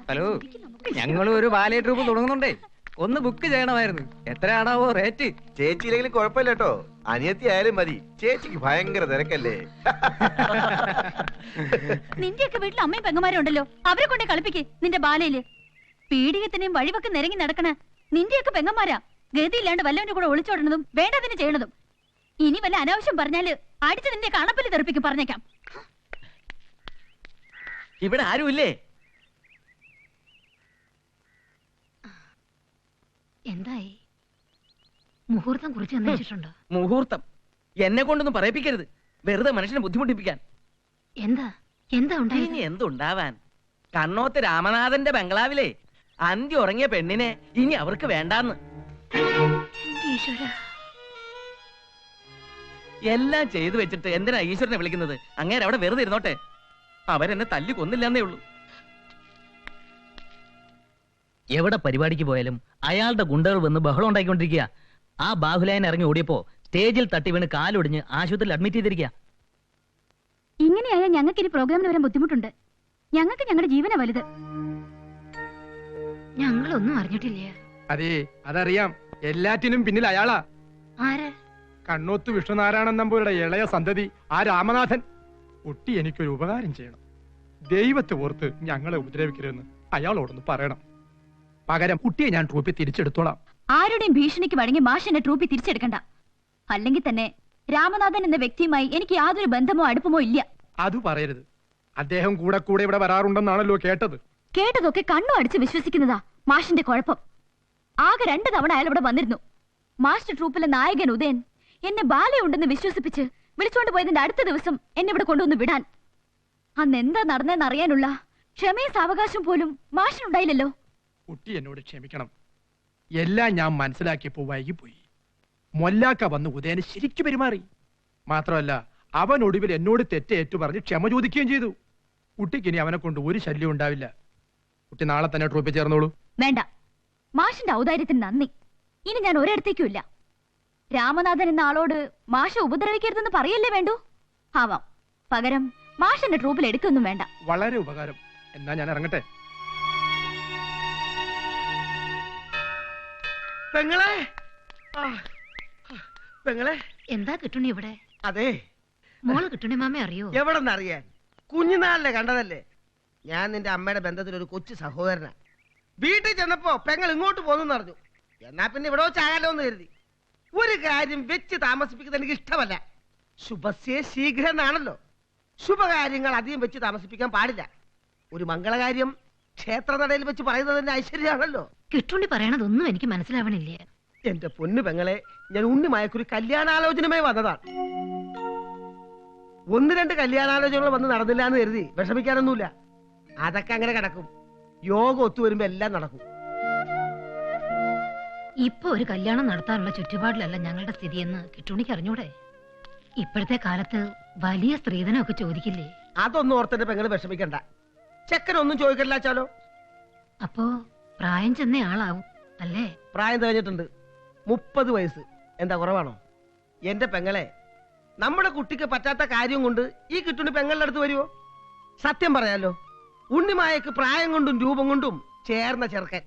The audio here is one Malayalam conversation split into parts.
ഹലോ, ഞങ്ങളും ഒരു ബാലേ ട്രൂപ്പ് തുടങ്ങുന്നുണ്ടേ. ഒന്ന് ബുക്ക് ചെയ്യണമായിരുന്നു. എത്രയാണാവോ റേറ്റ്? ചേച്ചിയില്ലെങ്കിലും കുഴപ്പമില്ല കേട്ടോ, അനിയത്തി ആയാലും മതി. ചേച്ചിക്ക് ഭയങ്കര തിരക്കല്ലേ. നിന്റെയൊക്കെ വീട്ടിൽ അമ്മയും പെങ്ങന്മാരും ഉണ്ടല്ലോ, അവരെ കൊണ്ടേ കളിപ്പിക്ക് നിന്റെ ബാലയില്. പീഡികത്തിനെയും വഴിവൊക്കെ നിരങ്ങി നടക്കണ നിന്റെയൊക്കെ പെങ്ങന്മാരാ ഗതിയില്ലാണ്ട് വല്ലവന്റെ കൂടെ ഒളിച്ചോടുന്നതും വേണ്ടതിന് ചെയ്യണതും. ഇനി വല്ല അനാവശ്യം പറഞ്ഞാല് അടിച്ച് നിന്റെ കണപ്പല് തെറിപ്പിക്കും, പറഞ്ഞേക്കാം. ഇവിടെ ആരുമില്ലേ? എന്തായി? മുഹൂർത്തം കുറിച്ച് അന്വേഷിച്ചിട്ടുണ്ടോ? മുഹൂർത്തം എന്നെ കൊണ്ടൊന്നും പറയിപ്പിക്കരുത്, വെറുതെ മനുഷ്യനെ ബുദ്ധിമുട്ടിപ്പിക്കാൻ. എന്താ എന്താ ഇനി എന്തുണ്ടാവാൻ? കണ്ണോത്ത് രാമനാഥന്റെ ബംഗ്ലാവിലെ അന്തി ഉറങ്ങിയ പെണ്ണിനെ ഇനി അവർക്ക് വേണ്ടാന്ന്. എല്ലാം ചെയ്തു വെച്ചിട്ട് എന്തിനാ ഈശ്വരനെ വിളിക്കുന്നത്? അങ്ങേരെ അവിടെ വെറുതെ ഇരുന്നോട്ടെ, അവരെന്നെ തല്ലി കൊന്നില്ലെന്നേ ഉള്ളൂ. എവിടെ പരിപാടിക്ക് പോയാലും അയാളുടെ ഗുണ്ടകൾ വന്ന് ബഹളം ഉണ്ടാക്കിക്കൊണ്ടിരിക്കുക. ആ ബാഹുലയൻ ഇറങ്ങി ഓടിയപ്പോ സ്റ്റേജിൽ തട്ടി വീണ് കാലൊടിഞ്ഞ് ആശുപത്രിയിൽ അഡ്മിറ്റ് ചെയ്തിരിക്കുക. ഇങ്ങനെയായാൽ ഞങ്ങൾക്ക് ഇനി പ്രോഗ്രാമിന് വരാൻ ബുദ്ധിമുട്ടുണ്ട്. ഞങ്ങൾക്ക് ഞങ്ങളുടെ ജീവന വലുത്. ഞങ്ങളൊന്നും അറിഞ്ഞിട്ടില്ല. അതെ, അതറിയാം. എല്ലാറ്റിനും പിന്നിൽ അയാളാ. ആര്? കണ്ണോത്ത് വിഷ്ണുനാരായണൻ നമ്പൂരുടെ ഇളയ സന്തതി ആ രാമനാഥൻ. കുട്ടി എനിക്കൊരു ഉപകാരം ചെയ്യണം. ദൈവത്തെ ഓർത്ത് ഞങ്ങളെ ഉപദ്രവിക്കരുതെന്ന് അയാളോടൊന്ന് പറയണം. പകരം കുട്ടിയെ ഞാൻ ട്രൂപ്പിൽ തിരിച്ചെടുത്തോളാം. ആരുടെയും ഭീഷണിക്ക് വഴങ്ങി മാഷിന്റെ ട്രൂപ്പിൽ തിരിച്ചെടുക്കണ്ട. അല്ലെങ്കിൽ തന്നെ രാമനാഥൻ എന്ന വ്യക്തിയുമായി എനിക്ക് യാതൊരു ബന്ധമോ അടുപ്പമോ ഇല്ല. അത് പറയരുത്. അദ്ദേഹം കൂടെ കൂടെ ഇവിടെ വരാറുണ്ടെന്നാണല്ലോ കേട്ടത്. കേട്ടതൊക്കെ കണ്ണു അടിച്ച് വിശ്വസിക്കുന്നതാ മാഷിന്റെ കുഴപ്പം. ആകെ 2 തവണ അയാൾ ഇവിടെ വന്നിരുന്നു. മാസ്റ്റർ ട്രൂപ്പിലെ നായകൻ ഉദയൻ എന്നെ ബാലയുണ്ടെന്ന് വിശ്വസിപ്പിച്ച് വിളിച്ചുകൊണ്ട് പോയതിന്റെ അടുത്ത ദിവസം എന്നെ ഇവിടെ കൊണ്ടുവന്ന് വിടാൻ. അന്ന് എന്താ നടന്നെന്ന് അറിയാനുള്ള ക്ഷമയും സാവകാശം പോലും മാഷിനുണ്ടായില്ലല്ലോ. കുട്ടി എന്നോട് ക്ഷമിക്കണം. എല്ലാം ഞാൻ മനസ്സിലാക്കിയപ്പോ വൈകിപ്പോയി. മൊല്ലാക്ക വന്ന് ഉദയന് ശരിക്കും പെരുമാറി. മാത്രമല്ല അവൻ ഒടുവിൽ എന്നോട് തെറ്റേറ്റു പറഞ്ഞ് ക്ഷമ ചോദിക്കുകയും ചെയ്തു. കുട്ടിക്ക് ഇനി അവനെ കൊണ്ട് ഒരു ശല്യം ഉണ്ടാവില്ല. കുട്ടി നാളെ തന്നെ ട്രൂപ്പിൽ ചേർന്നോളൂ. വേണ്ട, മാഷിന്റെ ഔദാര്യത്തിന് നന്ദി. ഇനി ഞാൻ ഒരിടത്തേക്കും ഇല്ല. രാമനാഥൻ എന്ന ആളോട് മാഷ ഉപദ്രവിക്കരുതെന്ന് പറയല്ലേ വേണ്ടു. ആവാം. പകരം മാഷിന്റെ ട്രൂപ്പിൽ എടുക്കൊന്നും വേണ്ട. വളരെ ഉപകാരം. എന്നാ ഞാൻ ഇറങ്ങട്ടെ. പെങ്ങളെ, പെങ്ങളെ. എന്താ കിട്ടുണി ഇവിടെ? അതെ, മോള് കിട്ടുണി മാമ അറിയോ? എവിടെന്നറിയാൻ? കുഞ്ഞുനാളിലെ കണ്ടതല്ലേ. ഞാൻ നിന്റെ അമ്മയുടെ ബന്ധത്തിലൊരു കൊച്ചു സഹോദരനാ. വീട്ടിൽ ചെന്നപ്പോ പെങ്ങൾ ഇങ്ങോട്ട് പോന്നു അറിഞ്ഞു. എന്നാ പിന്നെ ഇവിടെ വെച്ചായാലോ എന്ന് കരുതി. ഒരു കാര്യം വെച്ച് താമസിപ്പിക്കുന്നത് എനിക്ക് ഇഷ്ടമല്ല. ശുഭസ്യേ ശീഘ്രം എന്നാണല്ലോ. ശുഭകാര്യങ്ങൾ അധികം വെച്ച് താമസിപ്പിക്കാൻ പാടില്ല. ഒരു മംഗളകാര്യം ക്ഷേത്രനടയിൽ വെച്ച് പറയുന്നതിന്റെ ഐശ്വര്യമാണല്ലോ. കിട്ടുണി പറയണതൊന്നും എനിക്ക് മനസ്സിലാവണില്ല. എന്റെ പൊന്നു പെങ്ങളെ, ഞാൻ ഉണ്ണിമായക്കൊരു കല്യാണാലോചനയുമായി വന്നതാണ്. 1-2 കല്യാണാലോചനകൾ വന്ന് നടന്നില്ല എന്ന് കരുതി വിഷമിക്കാനൊന്നുമില്ല. അതൊക്കെ അങ്ങനെ കിടക്കും. യോഗം ഒത്തുവരുമ്പോ എല്ലാം നടക്കും. ഇപ്പൊ ഒരു കല്യാണം നടത്താനുള്ള ചുറ്റുപാടിലല്ല ഞങ്ങളുടെ സ്ഥിതിയെന്ന് കിട്ടുണിക്ക് അറിഞ്ഞൂടെ? ഇപ്പോഴത്തെ കാലത്ത് വലിയ സ്ത്രീധനമൊക്കെ ചോദിക്കില്ലേ? അതൊന്നും ഓർത്തിന്റെ പെങ്ങള് വിഷമിക്കണ്ട. ചെക്കനൊന്നും ചോദിക്കണ്ട ചാലോ. അപ്പോ പ്രായം ചെന്ന ആളാവും അല്ലേ? പ്രായം തികഞ്ഞിട്ടുണ്ട്. 30 വയസ്സ്. എന്താ കുറവാണോ? എന്റെ പെങ്ങളെ, നമ്മുടെ കുട്ടിക്ക് പറ്റാത്ത കാര്യം കൊണ്ട് ഈ കിട്ടുണി പെങ്ങളുടെ അടുത്ത് വരുവോ? സത്യം പറയാലോ, ഉണ്ണിമായക്ക് പ്രായം കൊണ്ടും രൂപം കൊണ്ടും ചേർന്ന ചെറുക്കൻ.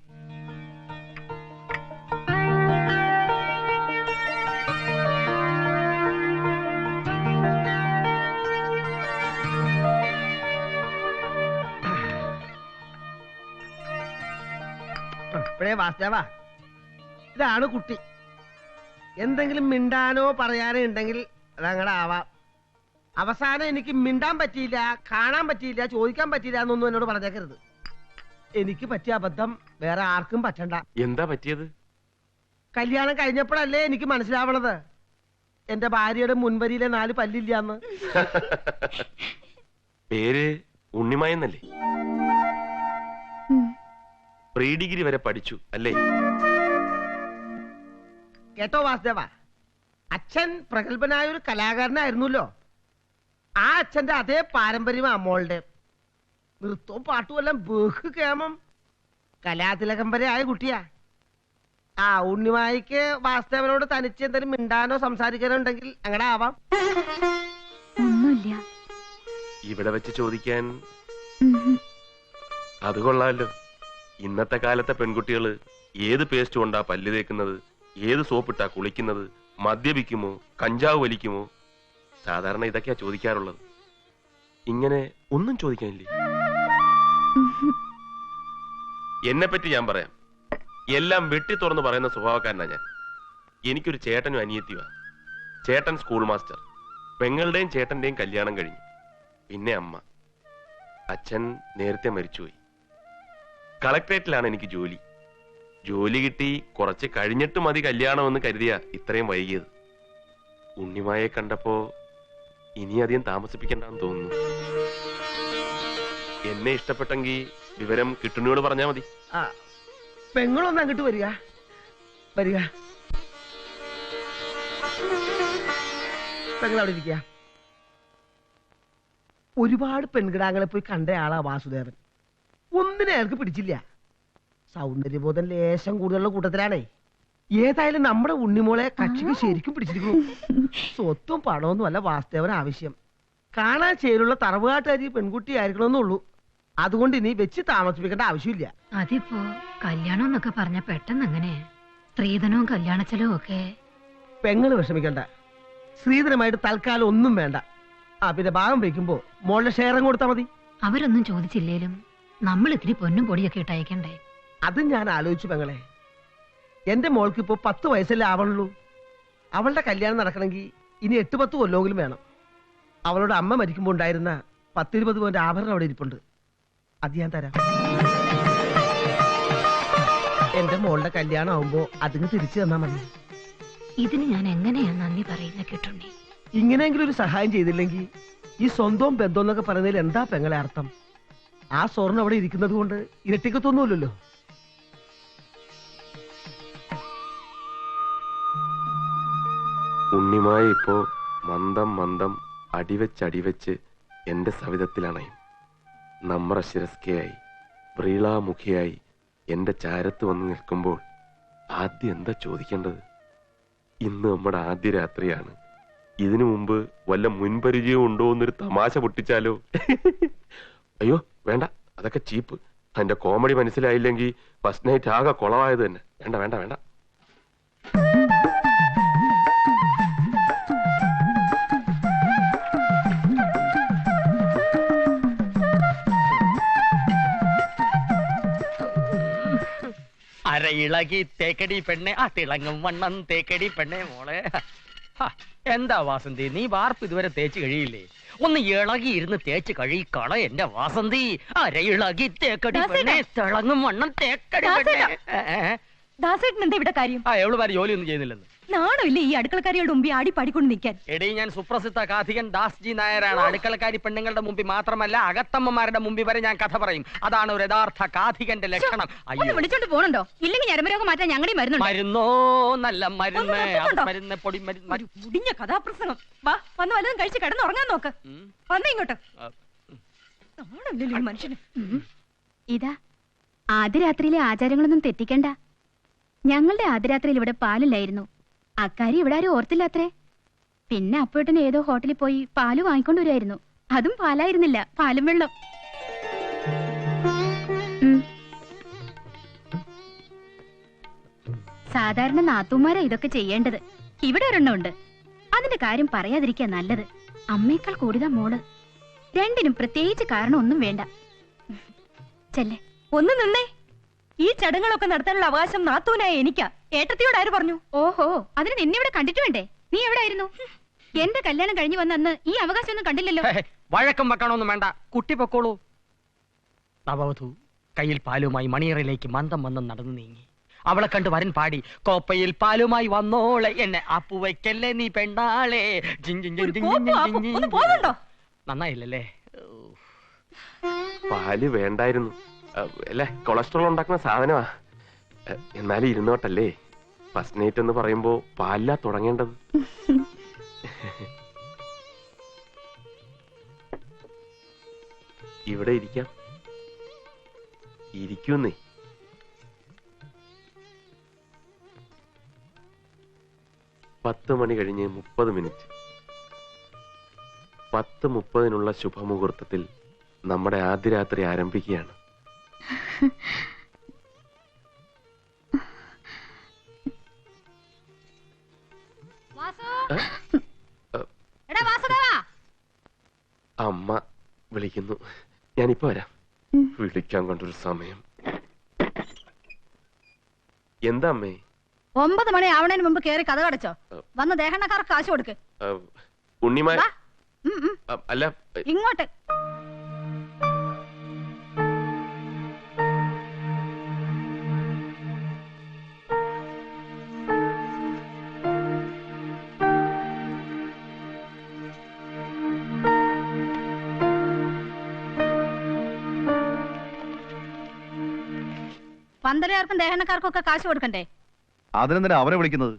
ഇപ്പഴേ വാസ്തവാ, ഇതാണ് കുട്ടി. എന്തെങ്കിലും മിണ്ടാനോ പറയാനോ ഉണ്ടെങ്കിൽ അതങ്ങനെ ആവാം. അവസാനം എനിക്ക് മിണ്ടാൻ പറ്റിയില്ല, കാണാൻ പറ്റിയില്ല, ചോദിക്കാൻ പറ്റിയില്ല എന്നൊന്നും എന്നോട് പറഞ്ഞേക്കരുത്. എനിക്ക് പറ്റിയ അബദ്ധം വേറെ ആർക്കും പറ്റണ്ട. എന്താ പറ്റിയത്? കല്യാണം കഴിഞ്ഞപ്പോഴല്ലേ എനിക്ക് മനസ്സിലാവണത് എന്റെ ഭാര്യയുടെ മുൻവരിയിലെ 4 പല്ലില്ലാന്ന്. പേര് ഉണ്ണിമായെന്നല്ലേ? പ്രീ ഡിഗ്രി വരെ പഠിച്ചു അല്ലേ? കേട്ടോ വാസുദേവ, അച്ഛൻ പ്രഗത്ഭനായ ഒരു കലാകാരനായിരുന്നല്ലോ. ആ അച്ഛന്റെ അതേ പാരമ്പര്യം അമ്മോളുടെ. നൃത്തവും പാട്ടും എല്ലാം ബഹുകേമം. കലാതിലകം വരെ ആയ കുട്ടിയാ. ആ ഉണ്ണിമായിക്ക് വാസുദേവനോട് തനിച്ച് എന്തെങ്കിലും മിണ്ടാനോ സംസാരിക്കാനോ ഉണ്ടെങ്കിൽ അങ്ങനെ ആവാം. ഒന്നുമില്ല. ഇവിടെ വെച്ച് ചോദിക്കാൻ അത് കൊള്ളാമല്ലോ. ഇന്നത്തെ കാലത്തെ പെൺകുട്ടികള് ഏത് പേസ്റ്റ് കൊണ്ടാ പല്ല് തേക്കുന്നത്, ഏത് സോപ്പിട്ടാ കുളിക്കുന്നത്, മദ്യപിക്കുമോ കഞ്ചാവ് വലിക്കുമോ, സാധാരണ ഇതൊക്കെയാ ചോദിക്കാറുള്ളത്. ഇങ്ങനെ ഒന്നും ചോദിക്കാനില്ലേ? എന്നെ പറ്റി ഞാൻ പറയാം. എല്ലാം വെട്ടി തുറന്ന് പറയുന്ന സ്വഭാവക്കാരനാ ഞാൻ. എനിക്കൊരു ചേട്ടനും അനിയത്തിയുവാ. ചേട്ടൻ സ്കൂൾ മാസ്റ്റർ. പെങ്ങളുടെയും ചേട്ടന്റെയും കല്യാണം കഴിഞ്ഞു. പിന്നെ അമ്മ. അച്ഛൻ നേരത്തെ മരിച്ചുപോയി. കളക്ടറേറ്റിലാണ് എനിക്ക് ജോലി. ജോലി കിട്ടി കുറച്ച് കഴിഞ്ഞിട്ട് മതി കല്യാണമെന്ന് കരുതിയ ഇത്രയും വൈകിയത്. ഉണ്ണിമായെ കണ്ടപ്പോ ഇനി അധികം താമസിപ്പിക്കണ്ടെന്ന് തോന്നുന്നു. എന്നെ ഇഷ്ടപ്പെട്ടെങ്കിൽ വിവരം കിട്ടുണ്ണിയോട് പറഞ്ഞാ മതി. ആ പെങ്ങളൊന്ന് അങ്ങോട്ട് വരിക വരിക. പെങ്ങൾ അവിടെ ഇരിക്കുക. ഒരുപാട് പെൺകിടാങ്ങളെ പോയി കണ്ട ആളാ വാസുദേവൻ. ഒന്നിനെ അയാൾക്ക് പിടിച്ചില്ല. സൗന്ദര്യബോധം ലേശം കൂടുതലുള്ള കൂട്ടത്തിലാണേ. ഏതായാലും നമ്മുടെ ഉണ്ണിമോളെ കക്ഷിക്ക് ശരിക്കും പിടിച്ചിരിക്കുന്നു. സ്വത്തും പണമൊന്നും അല്ല വാസുദേവൻ ആവശ്യം. കാണാൻ ചേരുള്ള തറവുകാട്ടുകാരി പെൺകുട്ടി ആയിരിക്കണമെന്നുള്ളൂ. അതുകൊണ്ട് ഇനി വെച്ച് താമസിപ്പിക്കേണ്ട ആവശ്യമില്ല. അതിപ്പോ കല്യാണം എന്നൊക്കെ പറഞ്ഞ പെട്ടെന്ന് എങ്ങനെ? സ്ത്രീധനവും കല്യാണ ചെലവും ഒക്കെ. പെങ്ങള് വിഷമിക്കണ്ട. ശ്രീധരമായിട്ട് തൽക്കാലം ഒന്നും വേണ്ട. പിന്നെ ഭാഗം വയ്ക്കുമ്പോ മോളുടെ ഷെയറും കൊടുത്താൽ മതി. അവരൊന്നും ചോദിച്ചില്ലേലും നമ്മൾ ഇത്തിരി പൊന്നും പൊടിയൊക്കെ ഇട്ടയക്കണ്ടേ? അതും ഞാൻ ആലോചിച്ചു പെങ്ങളെ. എന്റെ മോൾക്ക് ഇപ്പോ 10 വയസ്സല്ലേ ആവണുള്ളൂ. അവളുടെ കല്യാണം നടക്കണമെങ്കിൽ ഇനി 8-10 കൊല്ലെങ്കിലും വേണം. അവളുടെ അമ്മ മരിക്കുമ്പോ ഉണ്ടായിരുന്ന 10-20 പവന്റെ ആഭരണം അവിടെ ഇരിപ്പുണ്ട്. അത് ഞാൻ തരാം. എന്റെ മോളുടെ കല്യാണം ആവുമ്പോ അതിന് തിരിച്ചു തന്നാ മതി. ഇതിന് ഞാൻ എങ്ങനെയാ നന്ദി പറയുന്ന കിട്ടുണ്ണി? ഇങ്ങനെയെങ്കിലും ഒരു സഹായം ചെയ്തില്ലെങ്കിൽ ഈ സ്വന്തവും ബന്ധം എന്നൊക്കെ പറയുന്നതിൽ എന്താ പെങ്ങളെ അർത്ഥം? ആ സ്വർണ്ണം അവിടെ ഇരിക്കുന്നത് കൊണ്ട് ഇരട്ടിക്കത്തൊന്നുമില്ലല്ലോ. ഉണ്ണിമായ ഇപ്പോ മന്ദം മന്ദം അടിവെച്ച് എന്റെ സവിധത്തിലണയും. നമ്രശിരസ്കയായി വ്രീളാമുഖിയായി എന്റെ ചാരത്ത് വന്ന് നിൽക്കുമ്പോൾ ആദ്യം എന്താ ചോദിക്കേണ്ടത്? ഇന്ന് നമ്മുടെ ആദ്യ രാത്രിയാണ്. ഇതിനു മുമ്പ് വല്ല മുൻപരിചയവും ഉണ്ടോ എന്നൊരു തമാശ പൊട്ടിച്ചാലോ? അയ്യോ വേണ്ട, അതൊക്കെ ചീപ്പ്. അതിന്റെ കോമഡി മനസ്സിലായില്ലെങ്കിൽ ഫസ്റ്റ് നൈറ്റ് ആകെ കുളമായത് തന്നെ. വേണ്ട വേണ്ട വേണ്ട. അരയിളകി തേക്കടി പെണ്ണെ, ആ തിളങ്ങും വണ്ണം തേക്കടി പെണ്ണെ മോളെ. എന്താ വാസന്തി, നീ വാർപ്പ് ഇതുവരെ തേച്ച് കഴിയില്ലേ? ഒന്ന് ഇളകി ഇരുന്ന് തേച്ച് കഴിക്കള എന്റെ വാസന്തി. അരയിളകി തേക്കടി പെണ്ണെ, തിളങ്ങും വണ്ണം തേക്കടി പെണ്ണെ. ദാസേട്ടൻ എന്താ ഇവിടെ കാര്യം? എവളുമാര് ജോലിയൊന്നും ചെയ്യുന്നില്ലെന്ന് നാണമില്ലേ ഈ അടുക്കളക്കാരിയുടെ മുമ്പിൽ ആടി പാടിക്കൊണ്ട് നിൽക്കാൻ? എടീ, ഞാൻ സുപ്രസിദ്ധ കാഥികൻ ദാസ്ജി നായരാണ്. അടുക്കളക്കാരി പെണ്ണുങ്ങളുടെ മുമ്പിൽ മാത്രമല്ല അകത്തമ്മമാരുടെ മുമ്പിൽ വരെ ഞാൻ കഥ പറയും. അതാണ് ഒരു യഥാർത്ഥ കാഥികന്റെ ലക്ഷണം. അയ്യോ, വിളിച്ചോണ്ട് പോകണുണ്ടോ? ഇല്ലെങ്കിൽ ഞരമ്പരോഗം മാറ്റാൻ ഞങ്ങളുടെയും മരുന്നുണ്ട്. മരുന്നോ? നല്ല മരുന്ന്, മരുന്ന് പൊടി മരുന്ന്. മുടിഞ്ഞ കഥാപ്രസംഗം. വാ, വന്ന് വല്ലതും കഴിച്ച് കിടന്നുറങ്ങാൻ നോക്ക്. വന്നേ ഇങ്ങോട്ട്. നാണമില്ലല്ലോ മനുഷ്യന്. ഇതാ ആദ്യ രാത്രിയിലെ ആചാരങ്ങളൊന്നും തെറ്റിക്കണ്ട. ഞങ്ങളുടെ ആദ്യരാത്രിയിൽ ഇവിടെ പാലില്ലായിരുന്നു. അക്കാര്യം ഇവിടെ ആരും ഓർത്തില്ലാത്രേ. പിന്നെ അപ്പോട്ടന് ഏതോ ഹോട്ടലിൽ പോയി പാല് വാങ്ങിക്കൊണ്ട് വരുമായിരുന്നു. അതും പാലായിരുന്നില്ല, പാലും വെള്ളം. സാധാരണ നാത്തൂമാരാ ഇതൊക്കെ ചെയ്യേണ്ടത്. ഇവിടെ ഒരെണ്ണമുണ്ട്. അതിന്റെ കാര്യം പറയാതിരിക്കാ നല്ലത്. അമ്മയേക്കാൾ കൂടുതൽ മോള്. രണ്ടിനും പ്രത്യേകിച്ച് കാരണം ഒന്നും വേണ്ട. ചെല്ലേ ഒന്ന് നിന്നേ. ഈ ചടങ്ങുകളൊക്കെ നടത്താനുള്ള അവകാശം നാത്തൂനായ എനിക്കാ. ഏട്ടത്തിയോട് ആര് പറഞ്ഞു? ഓഹോ, അതിന് നിന്നെ ഇവിടെ കണ്ടിട്ട് വേണ്ടേ? നീ എവിടെ ആയിരുന്നു? എന്റെ കല്യാണം കഴിഞ്ഞു വന്ന അന്ന് ഈ അവകാശം ഒന്നും കണ്ടില്ലല്ലോ. വഴക്കം വെക്കണമൊന്നും വേണ്ട, കുട്ടി പൊക്കോളൂ. നവവധു കയ്യിൽ പാലുമായി മണിയറയിലേക്ക് മന്ദം മന്ദം നടന്നു നീങ്ങി. അവളെ കണ്ട് വരൻ പാടി, കോപ്പയിൽ പാലുമായി വന്നോളെ എന്നെ അപ്പുവയ്ക്കല്ലേ നീ പെണ്ണാളെ. നന്നായില്ലല്ലേ? പാല് വേണ്ടായിരുന്നു അല്ലേ? കൊളസ്ട്രോൾ ഉണ്ടാക്കുന്ന സാധനമാ. എന്നാലും ഇരുന്നോട്ടല്ലേ. ഫസ്റ്റ് നൈറ്റ് എന്ന് പറയുമ്പോ പാലിലാ തുടങ്ങേണ്ടത്. ഇവിടെ ഇരിക്കാം. ഇരിക്കുന്നേ. പത്ത് മണി കഴിഞ്ഞ് 30 മിനിറ്റ്. 10:30 ശുഭമുഹൂർത്തത്തിൽ നമ്മുടെ ആദ്യ രാത്രി ആരംഭിക്കുകയാണ്. അമ്മ വിളിക്കുന്നു, ഞാനിപ്പോ വരാം. വിളിക്കാൻ കണ്ടൊരു സമയം. എന്താ അമ്മേ? 9 മണി ആവണേന് മുമ്പ് കേറി കഥ കടച്ചോ. വന്ന് ദേഹണ്ണക്കാർക്ക് കാശ് കൊടുക്ക്. ഉണ്ണിമാ അല്ല ഇങ്ങോട്ട്. പന്തലുകാർക്കും ദേഹണ്ണക്കാർക്കും ഒക്കെ കാശ് കൊടുക്കണ്ടേ? അതിനെന്തിനാ അവനെ വിളിക്കുന്നത്?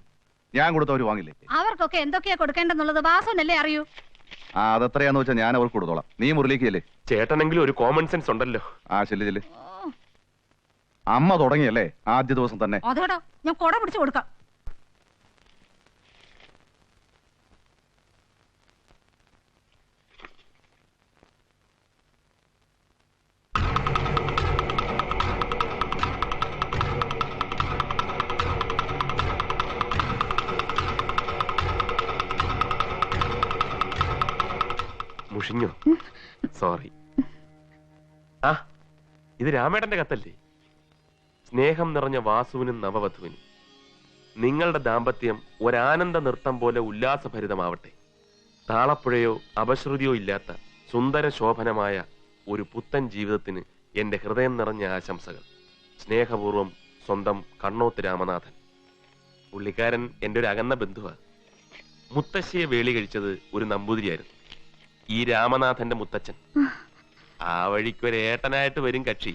ഞാൻ കൊടുത്തവര് വാങ്ങില്ലേ? അവർക്കൊക്കെ എന്തൊക്കെയാ കൊടുക്കേണ്ടെന്നുള്ളത് വാസുവിനല്ലേ അറിയൂ. അതെത്രയാന്ന് വെച്ചാൽ ഞാൻ അവർക്ക് കൊടുത്തോളാം. നീ മുറിയിലേക്കല്ലേ? ചേട്ടനെങ്കിലും ഒരു കോമൺ സെൻസ് ഉണ്ടല്ലോ. ചെല്ല്. അമ്മ തുടങ്ങിയല്ലേ ആദ്യ ദിവസം തന്നെ. അതോടോ ഞാൻ കൊട പിടിച്ചു കൊടുക്കാം. മുഷിഞ്ഞോ? സോറി. ഇത് രാമേട്ടന്റെ കത്തല്ലേ? സ്നേഹം നിറഞ്ഞ വാസുവിനും നവവധുവിനും നിങ്ങളുടെ ദാമ്പത്യം ഒരാനന്ദ നൃത്തം പോലെ ഉല്ലാസഭരിതമാവട്ടെ. താളപ്പുഴയോ അപശ്രുതിയോ ഇല്ലാത്ത സുന്ദര ശോഭനമായ ഒരു പുത്തൻ ജീവിതത്തിന് എന്റെ ഹൃദയം നിറഞ്ഞ ആശംസകൾ. സ്നേഹപൂർവം, സ്വന്തം കണ്ണോത്ത് രാമനാഥൻ. പുള്ളിക്കാരൻ എന്റെ ഒരു അകന്ന ബന്ധുവാണ്. മുത്തശ്ശിയെ വേളി കഴിച്ചത് ഒരു നമ്പൂതിരിയായിരുന്നു, ഈ രാമനാഥന്റെ മുത്തച്ഛൻ. ആ വഴിക്കൊരു ഏട്ടനായിട്ട് വരും കക്ഷി.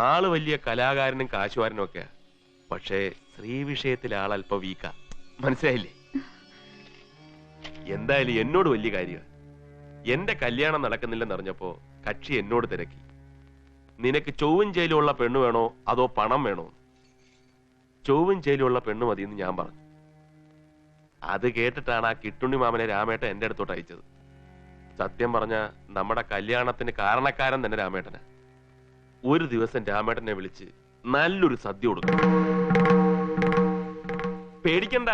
ആള് വലിയ കലാകാരനും കാശുകാരനും ഒക്കെയാ. പക്ഷേ സ്ത്രീ വിഷയത്തിൽ ആളല്പ വീക്കാ. മനസ്സിലായില്ലേ? എന്തായാലും എന്നോട് വലിയ കാര്യമാണ്. എന്റെ കല്യാണം നടക്കുന്നില്ലെന്നറിഞ്ഞപ്പോ കക്ഷി എന്നോട് തിരക്കി. നിനക്ക് ചൊവ്വും ചേലുള്ള പെണ്ണു വേണോ അതോ പണം വേണോ? ചൊവ്വും ചേലുള്ള പെണ്ണു മതിയെന്ന് ഞാൻ പറഞ്ഞു. അത് കേട്ടിട്ടാണ് ആ കിട്ടുണ്ണി മാമനെ രാമേട്ടൻ എന്റെ അടുത്തോട്ട് അയച്ചത്. സത്യം പറഞ്ഞ നമ്മുടെ കല്യാണത്തിന് കാരണക്കാരൻ തന്നെ രാമേട്ടനാ. ഒരു ദിവസം രാമേട്ടനെ വിളിച്ച് നല്ലൊരു സദ്യ കൊടുക്കും. പേടിക്കണ്ട,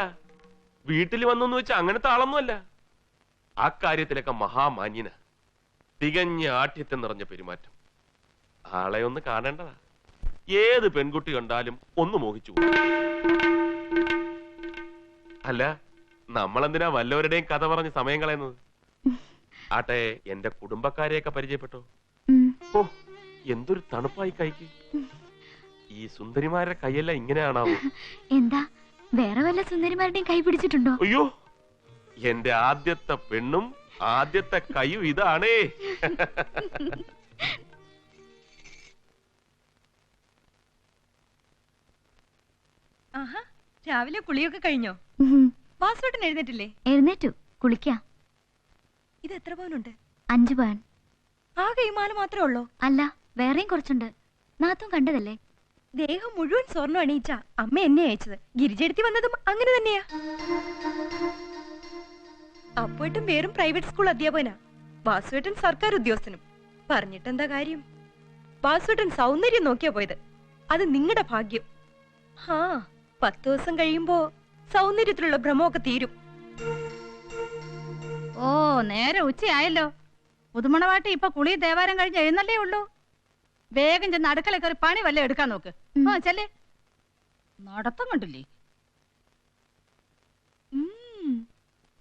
വീട്ടിൽ വന്നെന്ന് വെച്ചാൽ അങ്ങനത്തെ ആളൊന്നുമല്ല. ആ കാര്യത്തിലൊക്കെ മഹാമാന്യന. തികഞ്ഞ ആഠ്യത്വം നിറഞ്ഞ പെരുമാറ്റം. ആളെ ഒന്ന് കാണേണ്ടതാ. ഏത് പെൺകുട്ടി കണ്ടാലും ഒന്ന് മോഹിച്ചു പോകും. അല്ല, നമ്മളെന്തിനാ വല്ലവരുടെയും കഥ പറഞ്ഞ് സമയം കളയുന്നത്? ആട്ടെ, എന്റെ കുടുംബക്കാരെയൊക്കെ പരിചയപ്പെട്ടോ? ഓ, എന്തൊരു തണുപ്പായി കൈക്ക്. ഈ സുന്ദരിമാരുടെ കൈയെല്ലാം ഇങ്ങനെയാണാവോ? എന്താ വേറെ വല്ല സുന്ദരിമാരുടെയും കൈ പിടിച്ചിട്ടുണ്ടോ? അയ്യോ, എന്റെ ആദ്യത്തെ പെണ്ണും ആദ്യത്തെ കൈയും ഇതാണേ. രാവിലെ കുളിയൊക്കെ കഴിഞ്ഞോ? വാസുവേട്ടൻ എഴുന്നേറ്റില്ലേ? എഴുന്നേറ്റു, കുളിക്കാം. ഇത് എത്ര പവനുണ്ട്? 5 പവൻ. ആകെ ഈ മാല മാത്രമേ ഉള്ളൂ? അല്ല, വേറെയും കുറച്ചുണ്ട്. നാത്തും കണ്ടതല്ലേ? ദേഹം മുഴുവൻ സ്വർണ്ണം അണിയിച്ച അമ്മ എന്നെ അയച്ചത്. ഗിരിജെടുത്തി വന്നതും അങ്ങനെ തന്നെയാ. അപ്പോയിട്ടും വേറും പ്രൈവറ്റ് സ്കൂൾ അധ്യാപകനാ. വാസുവേട്ടൻ സർക്കാർ ഉദ്യോഗസ്ഥനും. പറഞ്ഞിട്ടെന്താ കാര്യം? വാസുവേട്ടൻ സൗന്ദര്യം നോക്കിയാ പോയത്. അത് നിങ്ങളുടെ ഭാഗ്യം. 10 ദിവസം കഴിയുമ്പോ സൗന്ദര്യത്തിലുള്ള ഭ്രമമൊക്കെ തീരും. ഓ, നേരെ ഉച്ചയായല്ലോ. പുതുമണവാട്ടി ഇപ്പൊ കുളി ദേവാരം കഴിഞ്ഞ് എഴുന്നല്ലേ ഉള്ളൂ. വേഗം ചെന്ന് അടുക്കള കയറി പണി വല്ല എടുക്കാൻ നോക്ക്. ചെല്ലേ, നടത്തം കണ്ടില്ലേ?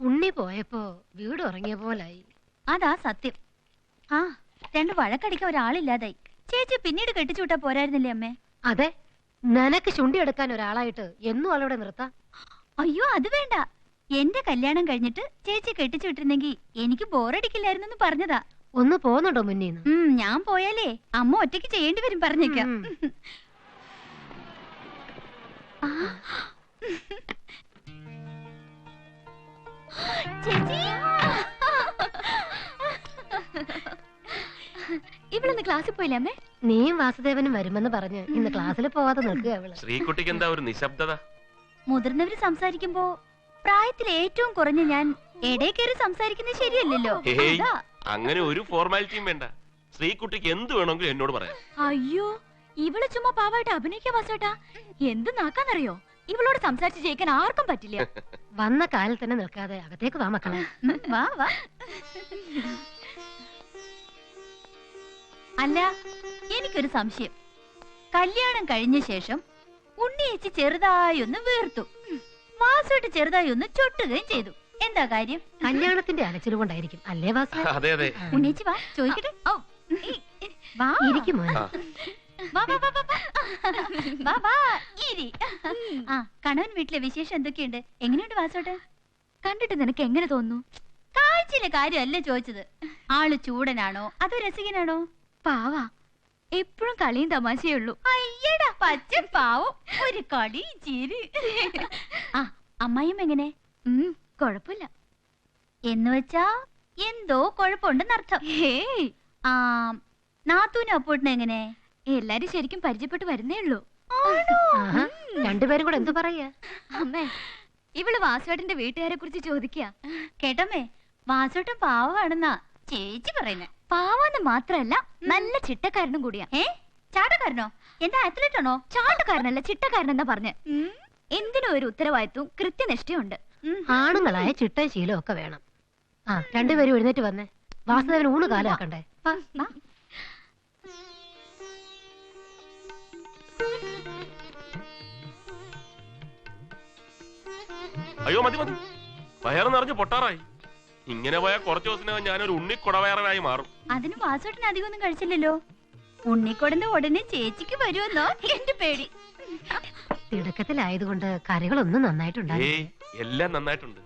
ഉണ്ണി പോയപ്പോ വീട് ഉറങ്ങിയ പോലായി. അതാ സത്യം. 2 വഴക്കടിക്കാൻ ഒരാളില്ലാതായി. ചേച്ചി പിന്നീട് കെട്ടിച്ചു വിട്ടാ പോരായിരുന്നില്ലേ അമ്മേ? അതെ, നിനക്ക് ചുണ്ടി എടുക്കാൻ ഒരാളായിട്ട് എന്നും അവളവിടെ നിർത്താം. അയ്യോ, അത് വേണ്ട. എന്റെ കല്യാണം കഴിഞ്ഞിട്ട് ചേച്ചി കെട്ടിച്ചു വിട്ടിരുന്നെങ്കിൽ എനിക്ക് ബോറടിക്കില്ലായിരുന്നു പറഞ്ഞതാ. ഒന്ന് പോന്നുണ്ടോ മുന്നീന്ന്? ഞാൻ പോയാലേ അമ്മ ഒറ്റയ്ക്ക് ചെയ്യേണ്ടി വരും, പറഞ്ഞേക്കാം. ചേച്ചി, ഇവളൊന്ന് ക്ലാസ്സിൽ പോയില്ലേ അമ്മേ? നീയും വാസുദേവനും വരുമെന്ന് പറഞ്ഞ് ഇന്ന് ക്ലാസ്സിൽ പോവാതെ നിൽക്കുക അവള്. ശ്രീകുട്ടിക്ക് എന്താ ഒരു നിശബ്ദത? മുതിർന്നവര് സംസാരിക്കുമ്പോ പ്രായത്തിൽ ഏറ്റവും കുറഞ്ഞ ഞാൻ ഇടയിൽ കയറി സംസാരിക്കുന്നത് ശരിയല്ലല്ലോ. അങ്ങനെ ഒരു ഫോർമാലിറ്റിയും വേണ്ട. ശ്രീകുട്ടിക്ക് എന്ത് വേണമെങ്കിലും എന്നോട് പറയാം. അയ്യോ ഇവള് ചുമ്മാ പാവായിട്ട് അഭിനയിക്കാ വാസുവേട്ടാ. എന്ത് നാക്കാന്നറിയോ, ഇവളോട് സംസാരിച്ച് ജയിക്കാൻ ആർക്കും പറ്റില്ല. വന്ന കാലിൽ തന്നെ നിൽക്കാതെ അകത്തേക്ക് വാ മക്കളെ. വാ വാ. അല്ല എനിക്കൊരു സംശയം. കല്യാണം കഴിഞ്ഞ ശേഷം ഉണ്ണിയേച്ചി ചെറുതായി ഒന്ന് വീർത്തു, വാസുവേട്ട് ചെറുതായി ഒന്ന് ചൊട്ടുകയും ചെയ്തു. എന്താ കാര്യം? കല്യാണത്തിന്റെ അലച്ചില് കൊണ്ടായിരിക്കും അല്ലേ വാസു? അതെ അതെ. ഉണ്ണിയേച്ചി വാ ചോദിക്കട്ടെ. വാ ഇരിക്കുമോ? വാ വാ വാ വാ വാ. വാ വാ ഇരി. ആ കണവൻ വീട്ടിലെ വിശേഷം എന്തൊക്കെയുണ്ട്? എങ്ങനെയുണ്ട് വാസോട്ട്? കണ്ടിട്ട് നിനക്ക് എങ്ങനെ തോന്നുന്നു? കാഴ്ചയിലെ കാര്യമല്ല ചോദിച്ചത്. ആള് ചൂടനാണോ അതോ രസികനാണോ? പാവാ, എപ്പോഴും കളിയും തമാശയേ ഉള്ളൂ. അയ്യടാ പച്ച പാവം, ഒരു കളി ചിരി. ആ അമ്മായിയും എങ്ങനെ? കൊഴപ്പില്ല. എന്ന് വെച്ചാ എന്തോ കൊഴപ്പുണ്ടെന്നർത്ഥം. ആ നാത്തൂനും അപ്പോട്ടിനെ എങ്ങനെ? എല്ലാരും ശരിക്കും പരിചയപ്പെട്ട് വരുന്നേ ഉള്ളൂ. രണ്ടുപേരും കൂടെ എന്തു പറയാ? അമ്മേ ഇവള് വാസുവേട്ടന്റെ വീട്ടുകാരെ കുറിച്ച് ചോദിക്കുക. കേട്ടമ്മേ, വാസുവേട്ടൻ പാവാണെന്നാ ചേച്ചി പറയുന്നേ. പാവാന്ന് മാത്രല്ല നല്ല ചിട്ടക്കാരനും കൂടിയാ. ചാട്ടക്കാരനോ? എന്താ അത്ലറ്റ് ആണോ? ചാട്ടക്കാരനല്ല ചിട്ടക്കാരനെന്നാ പറഞ്ഞ. എന്തിനും ഒരു ഉത്തരവാദിത്വം കൃത്യനിഷ്ഠയുണ്ട്. ആണുങ്ങളായ ചിട്ട ശീലം ഒക്കെ വേണം. ആ രണ്ടുപേരും എഴുന്നേറ്റ് വന്നേ. വാസുദേവൻ ഊണ് കാലാക്കണ്ടേ? അയ്യോ മതി മതി, വയറ് നിറഞ്ഞ് പൊട്ടാറായി. ഇങ്ങനെ പോയാൽ കുറച്ചു ദിവസം ഞാനൊരു ഉണ്ണിക്കൊടവയറായി മാറും. അതിന് വാസുവേട്ടൻ അധികം ഒന്നും കഴിച്ചില്ലല്ലോ. ഉണ്ണിക്കൊടന്റെ ഉടനെ ചേച്ചിക്ക് വരുമെന്നോ എന്റെ പേടി. തിടുക്കത്തിലായതുകൊണ്ട് കറികളൊന്നും നന്നായിട്ടുണ്ടായി. ഏയ് എല്ലാം നന്നായിട്ടുണ്ട്.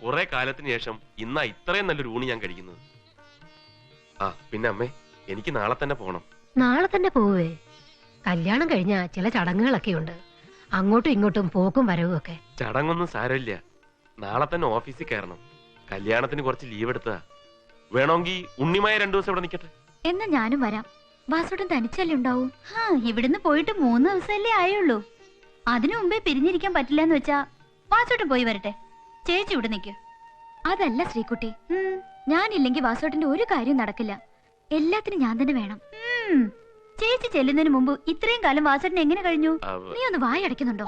കുറെ കാലത്തിന് ശേഷം ഇന്നാ ഇത്രയും നല്ലൊരു ഊണ് ഞാൻ കഴിക്കുന്നത്. ആ പിന്നെ അമ്മേ, എനിക്ക് നാളെ തന്നെ പോണം. നാളെ തന്നെ പോവേ? കല്യാണം കഴിഞ്ഞ ചില ചടങ്ങുകളൊക്കെ ഉണ്ട്, അങ്ങോട്ടും ഇങ്ങോട്ടും പോക്കും വരവും ഒക്കെ. ചടങ്ങൊന്നും സാരമില്ല, നാളെ തന്നെ ഓഫീസിൽ കയറണം. കല്യാണത്തിന് കുറച്ച് ലീവ് എടുത്തതാ. വേണമെങ്കിൽ ഉണ്ണിമായ 2 ദിവസം ഇവിടെ നിൽക്കട്ടെ. എന്നാ ഞാനും വരാം. വാസുവേട്ടൻ തനിച്ചല്ലേ ഉണ്ടാവും? ഇവിടുന്ന് പോയിട്ട് 3 ദിവസമല്ലേ ആയുള്ളൂ. അതിനു മുമ്പേ പിരിഞ്ഞിരിക്കാൻ പറ്റില്ല എന്ന് വെച്ചാ വാസുവേട്ടൻ പോയി വരട്ടെ. ചേച്ചി ഇവിടെ നിൽക്കൂ. അതല്ല ശ്രീകുട്ടി, ഞാനില്ലെങ്കിൽ വാസുവേട്ടന്റെ ഒരു കാര്യം നടക്കില്ല. എല്ലാത്തിനും ഞാൻ തന്നെ വേണം. ചേച്ചി ചെല്ലുന്നതിന് മുമ്പ് ഇത്രയും കാലം വാസുവേട്ടൻ എങ്ങനെ കഴിഞ്ഞു? നീ ഒന്ന് വായടയ്ക്കുന്നുണ്ടോ?